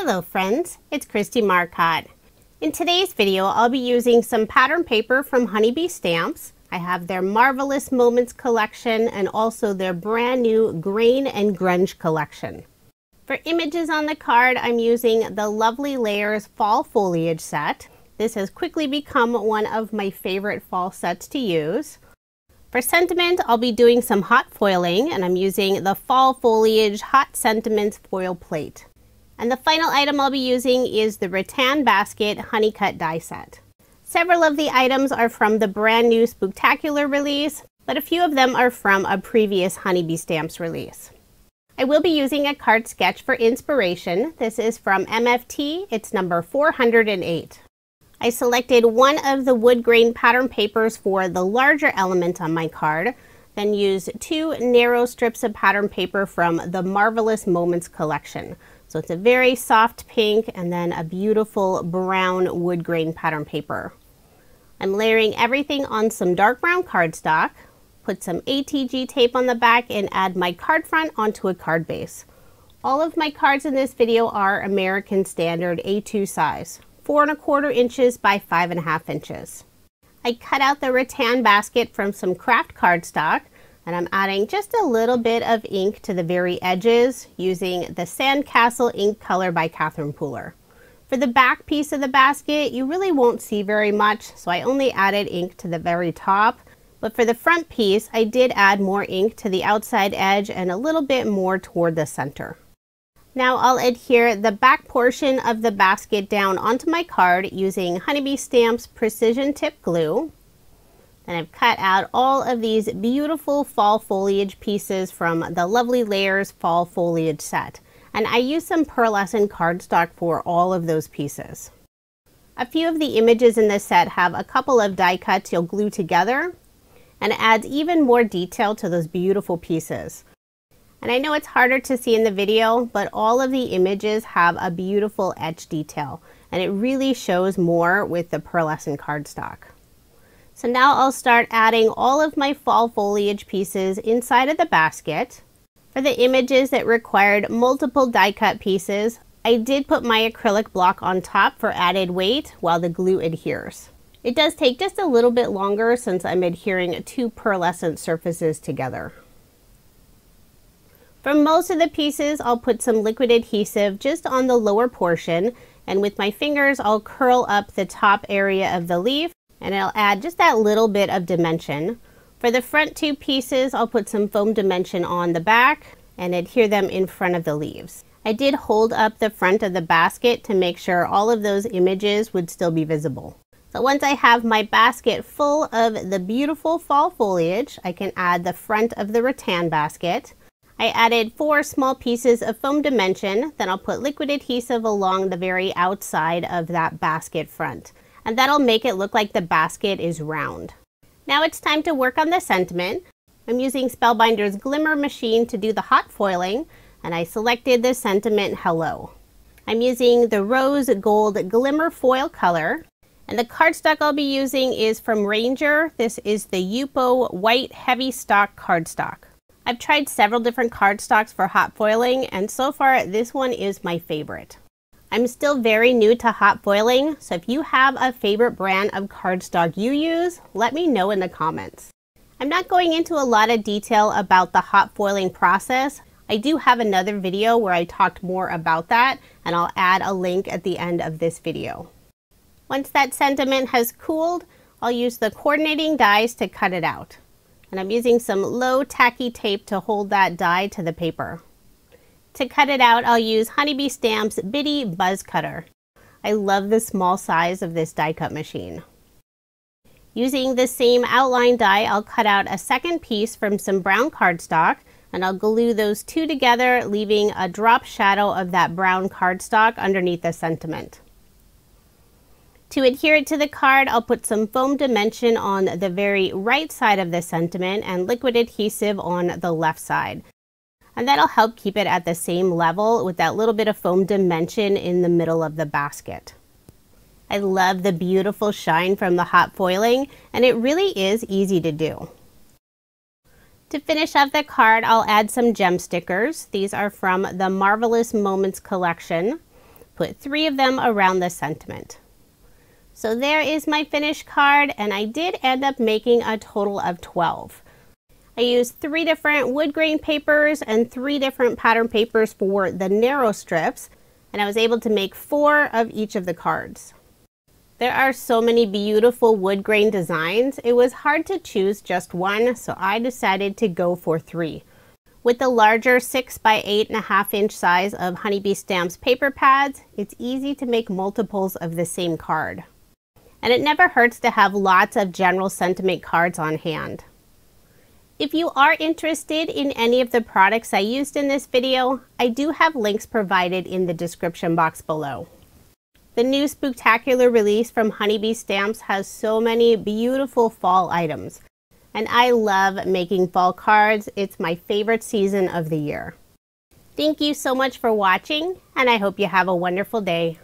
Hello friends, it's Kristie Marcotte. In today's video, I'll be using some pattern paper from Honeybee Stamps. I have their Marvelous Moments collection and also their brand new Grain and Grunge collection. For images on the card, I'm using the Lovely Layers Fall Foliage set. This has quickly become one of my favorite fall sets to use. For sentiment, I'll be doing some hot foiling, and I'm using the Fall Foliage Hot Sentiments foil plate. And the final item I'll be using is the Rattan Basket Honeycut die set. Several of the items are from the brand new Spooktacular release, but a few of them are from a previous Honeybee Stamps release. I will be using a card sketch for inspiration. This is from MFT, it's number 408. I selected one of the wood grain pattern papers for the larger element on my card, then used two narrow strips of pattern paper from the Marvelous Moments collection. So it's a very soft pink and then a beautiful brown wood grain pattern paper. I'm layering everything on some dark brown cardstock, put some ATG tape on the back, and add my card front onto a card base. All of my cards in this video are American Standard A2 size, 4 1/4 inches by 5 1/2 inches. I cut out the rattan basket from some craft cardstock, and I'm adding just a little bit of ink to the very edges using the Sandcastle ink color by Catherine Pooler. For the back piece of the basket, you really won't see very much, so I only added ink to the very top. But for the front piece, I did add more ink to the outside edge and a little bit more toward the center. Now I'll adhere the back portion of the basket down onto my card using Honeybee Stamps Precision Tip Glue. And I've cut out all of these beautiful fall foliage pieces from the Lovely Layers Fall Foliage set. And I used some pearlescent cardstock for all of those pieces. A few of the images in this set have a couple of die cuts you'll glue together, and it adds even more detail to those beautiful pieces. And I know it's harder to see in the video, but all of the images have a beautiful etch detail, and it really shows more with the pearlescent cardstock. So now I'll start adding all of my fall foliage pieces inside of the basket. For the images that required multiple die cut pieces, I did put my acrylic block on top for added weight while the glue adheres. It does take just a little bit longer since I'm adhering two pearlescent surfaces together. For most of the pieces, I'll put some liquid adhesive just on the lower portion, and with my fingers I'll curl up the top area of the leaf, and I'll add just that little bit of dimension. For the front two pieces, I'll put some foam dimension on the back and adhere them in front of the leaves. I did hold up the front of the basket to make sure all of those images would still be visible. So once I have my basket full of the beautiful fall foliage, I can add the front of the rattan basket. I added 4 small pieces of foam dimension, then I'll put liquid adhesive along the very outside of that basket front. And that'll make it look like the basket is round. Now it's time to work on the sentiment. I'm using Spellbinder's Glimmer machine to do the hot foiling, and I selected the sentiment Hello. I'm using the Rose Gold Glimmer foil color, and the cardstock I'll be using is from Ranger. This is the Yupo White Heavystock cardstock. I've tried several different cardstocks for hot foiling, and so far this one is my favorite. I'm still very new to hot foiling, so if you have a favorite brand of cardstock you use, let me know in the comments. I'm not going into a lot of detail about the hot foiling process. I do have another video where I talked more about that, and I'll add a link at the end of this video. Once that sentiment has cooled, I'll use the coordinating dies to cut it out. And I'm using some low tacky tape to hold that die to the paper. To cut it out, I'll use Honeybee Stamps Bitty Buzz Cutter. I love the small size of this die cut machine. Using the same outline die, I'll cut out a second piece from some brown cardstock, and I'll glue those two together, leaving a drop shadow of that brown cardstock underneath the sentiment. To adhere it to the card, I'll put some foam dimension on the very right side of the sentiment and liquid adhesive on the left side. And that'll help keep it at the same level with that little bit of foam dimension in the middle of the basket. I love the beautiful shine from the hot foiling, and it really is easy to do. To finish off the card, I'll add some gem stickers. These are from the Marvelous Moments collection. put 3 of them around the sentiment. So there is my finished card, and I did end up making a total of 12. I used 3 different wood grain papers and 3 different pattern papers for the narrow strips, and I was able to make 4 of each of the cards. There are so many beautiful wood grain designs, it was hard to choose just one, so I decided to go for 3. With the larger 6 by 8.5 inch size of Honeybee Stamps paper pads, it's easy to make multiples of the same card. And it never hurts to have lots of general sentiment cards on hand. If you are interested in any of the products I used in this video, I do have links provided in the description box below. The new Spooktacular release from Honeybee Stamps has so many beautiful fall items. And I love making fall cards. It's my favorite season of the year. Thank you so much for watching, and I hope you have a wonderful day.